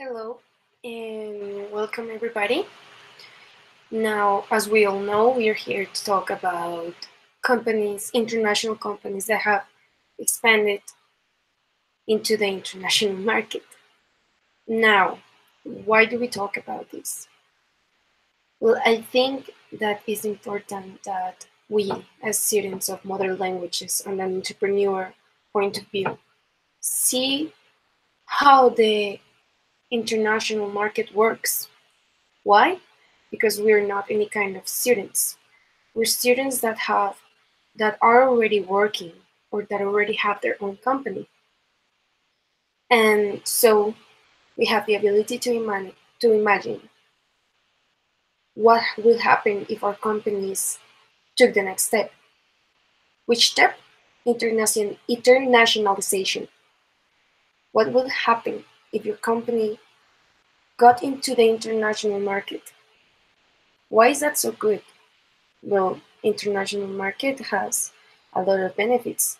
Hello and welcome everybody. Now, as we all know, we are here to talk about companies, international companies that have expanded into the international market. Now, why do we talk about this? Well, I think that it's important that we, as students of modern languages and an entrepreneur point of view, see how the international market works. Why? Because we're not any kind of students. We're students that are already working or that already have their own company. And so we have the ability to imagine what will happen if our companies took the next step. Which step? Internationalization. What will happen if your company got into the international market? Why is that so good? Well, international market has a lot of benefits.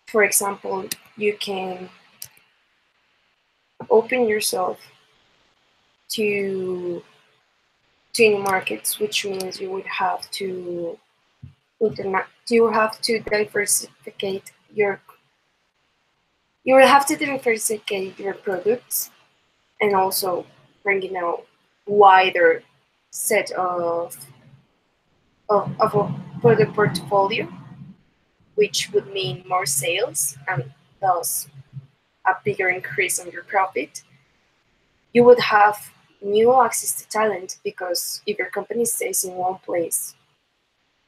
For example, you can open yourself to new markets, which means you would have to diversificate your products and also bringing out wider set of a product portfolio, which would mean more sales and thus a bigger increase on your profit. You would have new access to talent because if your company stays in one place,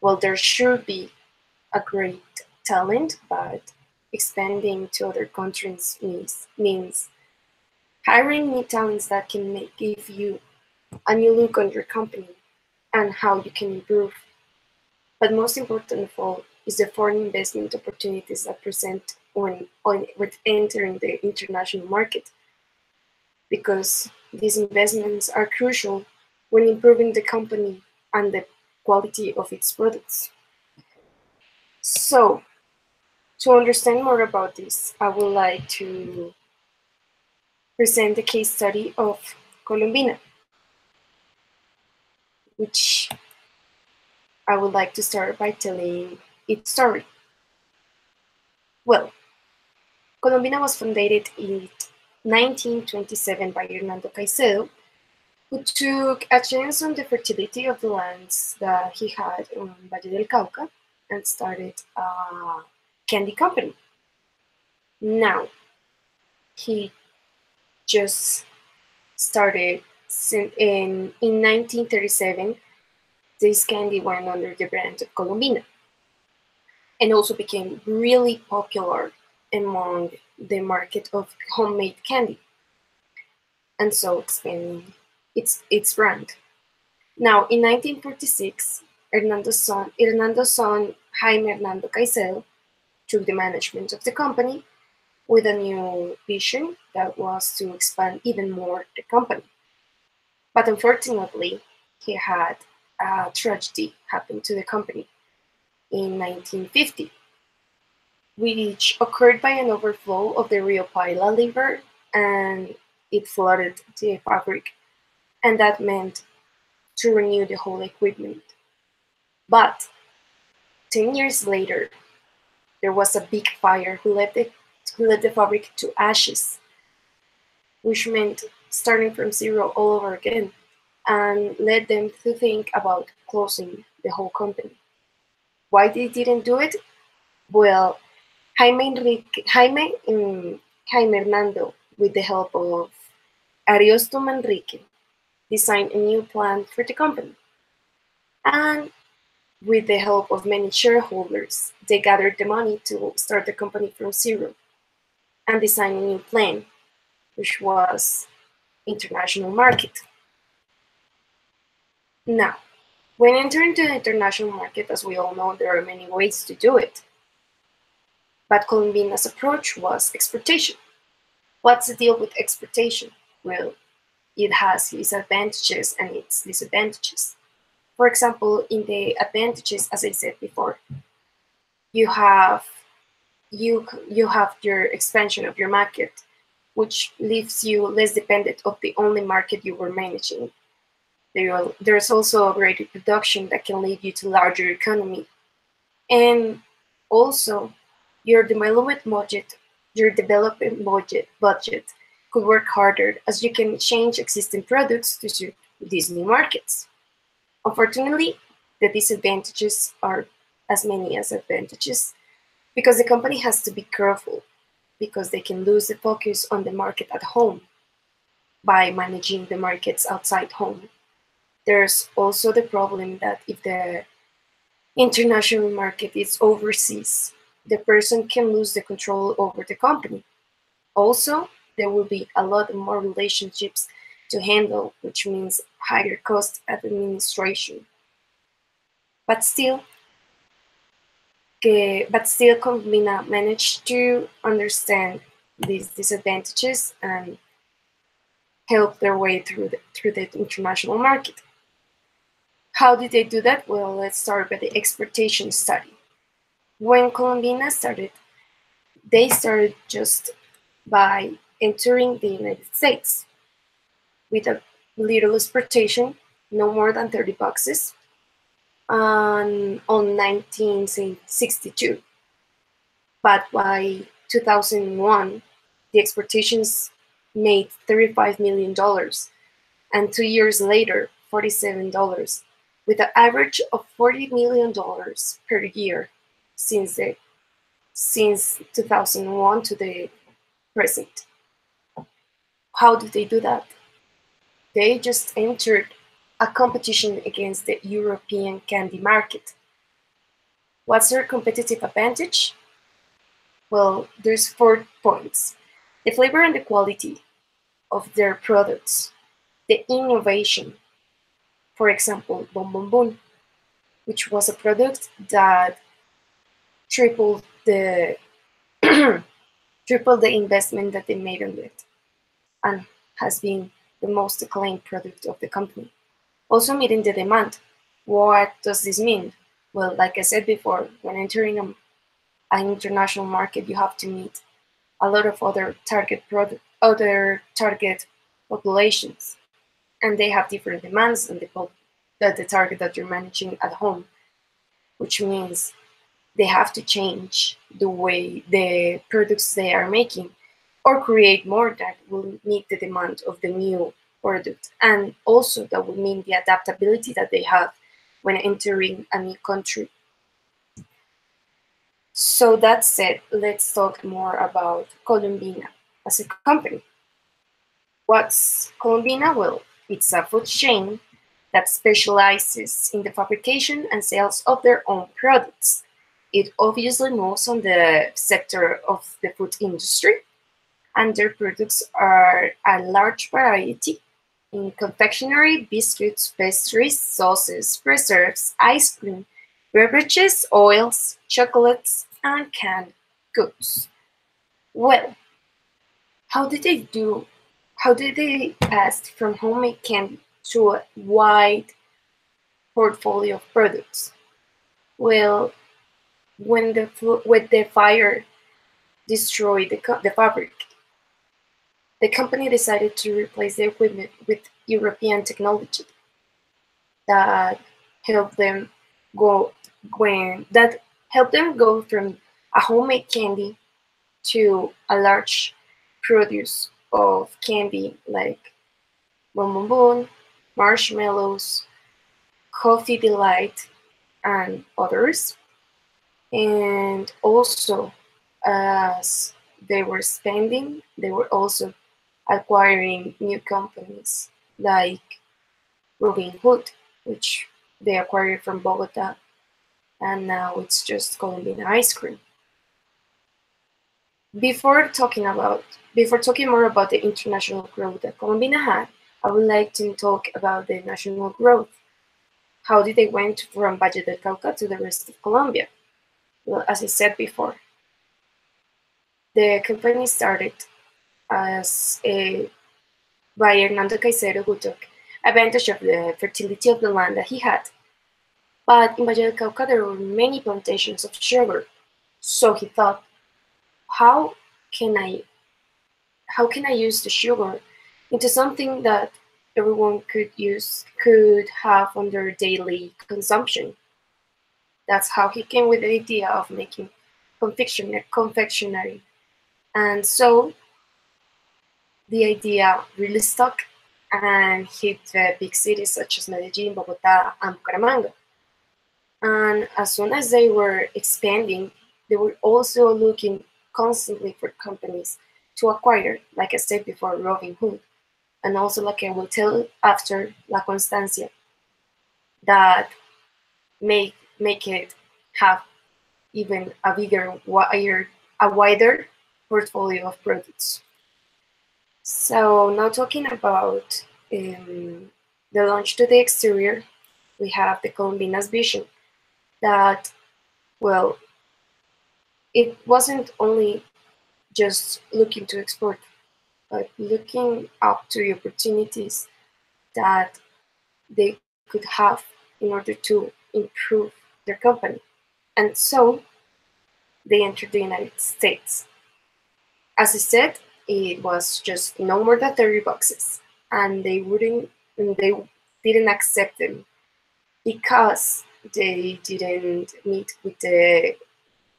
well, there should be a great talent, but expanding to other countries means hiring new talents that can give you a new look on your company and how you can improve. But most important of all is the foreign investment opportunities that present with entering the international market, because these investments are crucial when improving the company and the quality of its products. So, to understand more about this, I would like to present the case study of Colombina, which I would like to start by telling its story. Well, Colombina was founded in 1927 by Hernando Caicedo, who took a chance on the fertility of the lands that he had on Valle del Cauca and started a candy company. Now, he just started in 1937. This candy went under the brand of Colombina and also became really popular among the market of homemade candy, and so expanding its brand. Now, in 1946, Hernando's son Jaime Hernando Caicedo took the management of the company with a new vision that was to expand even more the company. But unfortunately, he had a tragedy happen to the company in 1950, which occurred by an overflow of the Rio Paila River, and it flooded the fabric, and that meant to renew the whole equipment. But 10 years later, there was a big fire who led the fabric to ashes, which meant starting from zero all over again, and led them to think about closing the whole company. Why they didn't do it? Well, Jaime Hernando, with the help of Ariosto Manrique, designed a new plan for the company. And with the help of many shareholders, they gathered the money to start the company from zero and design a new plan, which was international market. Now, when entering the international market, as we all know, there are many ways to do it. But Colombina's approach was exportation. What's the deal with exportation? Well, it has its advantages and its disadvantages. For example, in the advantages, as I said before, you have your expansion of your market. which leaves you less dependent of the only market you were managing. There's also a greater production that can lead you to larger economy. And also, your development budget could work harder as you can change existing products to suit these new markets. Unfortunately, the disadvantages are as many as advantages because the company has to be careful because they can lose the focus on the market at home by managing the markets outside home. There's also the problem that if the international market is overseas, the person can lose the control over the company. Also, there will be a lot more relationships to handle, which means higher cost administration. But still, Combina managed to understand these disadvantages and help their way through the international market. How did they do that? Well, let's start with the exportation study. When Colombina started, they started just by entering the United States with a little exportation, no more than 30 boxes, on 1962. But by 2001, the exportations made $35 million, and 2 years later, $47, with an average of $40 million per year since 2001 to the present. How do they do that? They just entered a competition against the European candy market. What's their competitive advantage? Well, there's 4 points. The flavor and the quality of their products, the innovation, for example, Bon Bon Bon, which was a product that tripled the tripled the investment that they made on it and has been the most acclaimed product of the company. Also meeting the demand. What does this mean? Well, like I said before, when entering an international market, you have to meet a lot of other target populations, and they have different demands than the target that you're managing at home, which means they have to change the way the products they are making or create more that will meet the demand of the new product. And also that will mean the adaptability that they have when entering a new country. So that said, let's talk more about Colombina as a company. What's Colombina? Well, it's a food chain that specializes in the fabrication and sales of their own products. It obviously moves on the sector of the food industry, and their products are a large variety in confectionery, biscuits, pastries, sauces, preserves, ice cream, beverages, oils, chocolates, and canned goods. Well, how did they do? How did they pass from homemade candy to a wide portfolio of products? Well, when the fire destroyed the fabric, the company decided to replace the equipment with European technology that helped them go that helped them go from a homemade candy to a large produce of candy like Bon Bon Bon, marshmallows, coffee delight, and others. And also, as they were spending, they were also acquiring new companies like Robin Hood, which they acquired from Bogota, and now it's just Colombian ice cream. Before talking more about the international growth that Colombina had, I would like to talk about the national growth. How did they went from Valle del Cauca to the rest of Colombia? Well, as I said before, the company started as a by Hernando Caicedo, who took advantage of the fertility of the land that he had. But in Valle del Cauca, there were many plantations of sugar. So he thought, how can I how can I use the sugar into something that everyone could have on their daily consumption. That's how he came with the idea of making confectionery. And so the idea really stuck and hit big cities such as Medellin, Bogota, and Bucaramanga. And as soon as they were expanding, they were also looking constantly for companies to acquire, like I said before, Robin Hood, and also, like I will tell after, La Constancia, that make it have even a wider portfolio of products. So now talking about the launch to the exterior, we have the Colombina's vision that, well, it wasn't only just looking to export, but looking up to the opportunities that they could have in order to improve their company. And so they entered the United States. As I said, it was just no more than 30 boxes, and they didn't accept them because they didn't meet with the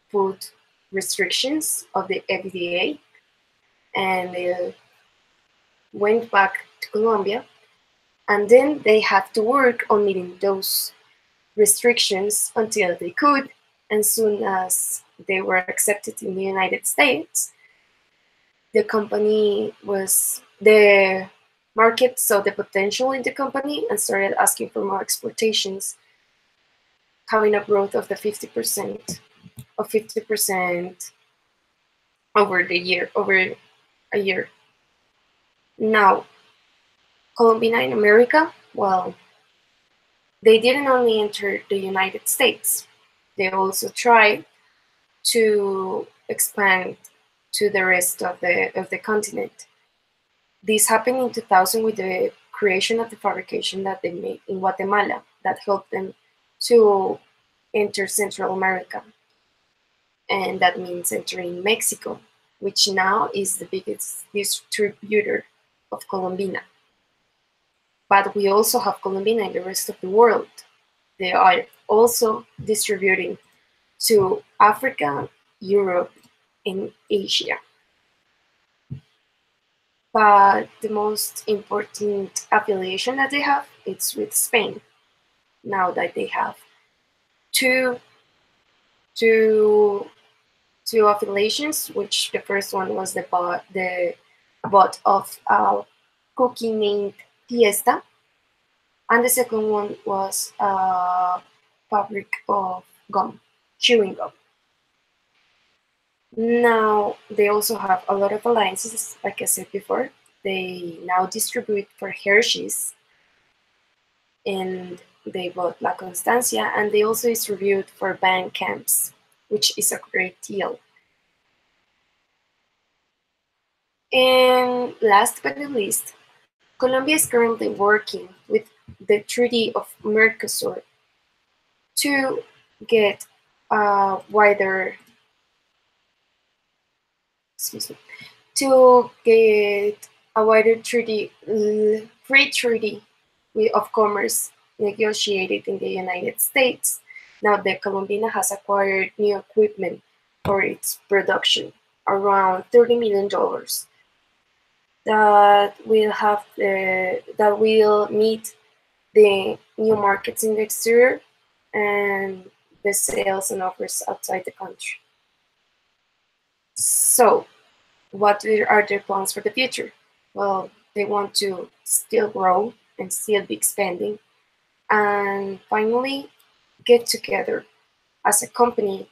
food restrictions of the FDA, and they went back to Colombia, and then they had to work on meeting those restrictions until they could, and soon as they were accepted in the United States, the market saw the potential in the company and started asking for more exportations, having a growth of 50% over a year. Now, Colombina in America, well, they didn't only enter the United States, they also tried to expand to the rest of the continent. This happened in 2000 with the creation of the fabrication that they made in Guatemala that helped them to enter Central America. And that means entering Mexico, which now is the biggest distributor of Colombina. But we also have Colombina in the rest of the world. They are also distributing to Africa, Europe, and Asia. But the most important affiliation that they have is with Spain. Now that they have two affiliations, which the first one was the bot of a cookie named Fiesta, and the second one was a fabric of gum, chewing gum. Now they also have a lot of alliances, like I said before. They now distribute for Hershey's, and they bought La Constancia, and they also distribute for band camps, which is a great deal. And last but not least, Colombia is currently working with the Treaty of Mercosur to get a wider, to get a wider treaty, free treaty of commerce negotiated in the United States. Now the Colombina has acquired new equipment for its production, around $30 million. That will meet the new markets in the exterior and the sales and offers outside the country. So, what are their plans for the future? Well, they want to still grow and still be expanding, and finally get together as a company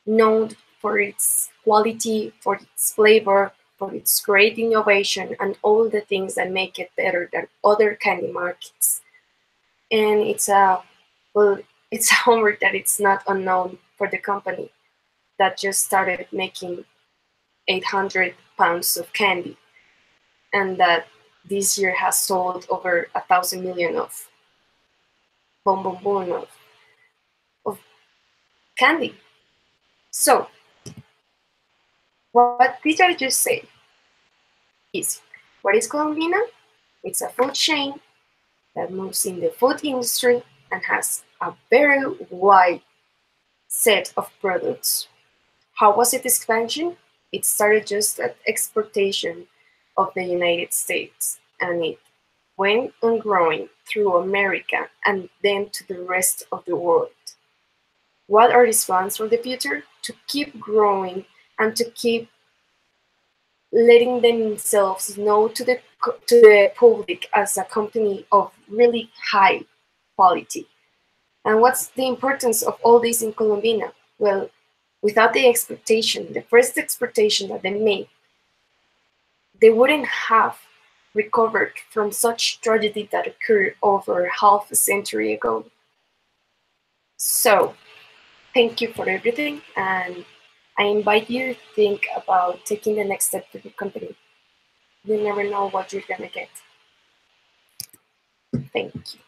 known for its quality, for its flavor, for its great innovation, and all the things that make it better than other candy markets. And it's a homework that it's not unknown for the company that just started making 800 pounds of candy, and that this year has sold over 1,000 million of bonbon of candy. So, what did I just say? Easy. What is Colombina? It's a food chain that moves in the food industry and has a very wide set of products. How was its expansion? It started just at exportation of the United States, and it went on growing through America and then to the rest of the world. What are its plans for the future? To keep growing and to keep letting themselves know to the public as a company of really high quality. And what's the importance of all this in Colombina? Well, without the exportation, the first exportation that they made, they wouldn't have recovered from such tragedy that occurred over half a century ago. So, thank you for everything, and I invite you to think about taking the next step with your company. You never know what you're gonna get. Thank you.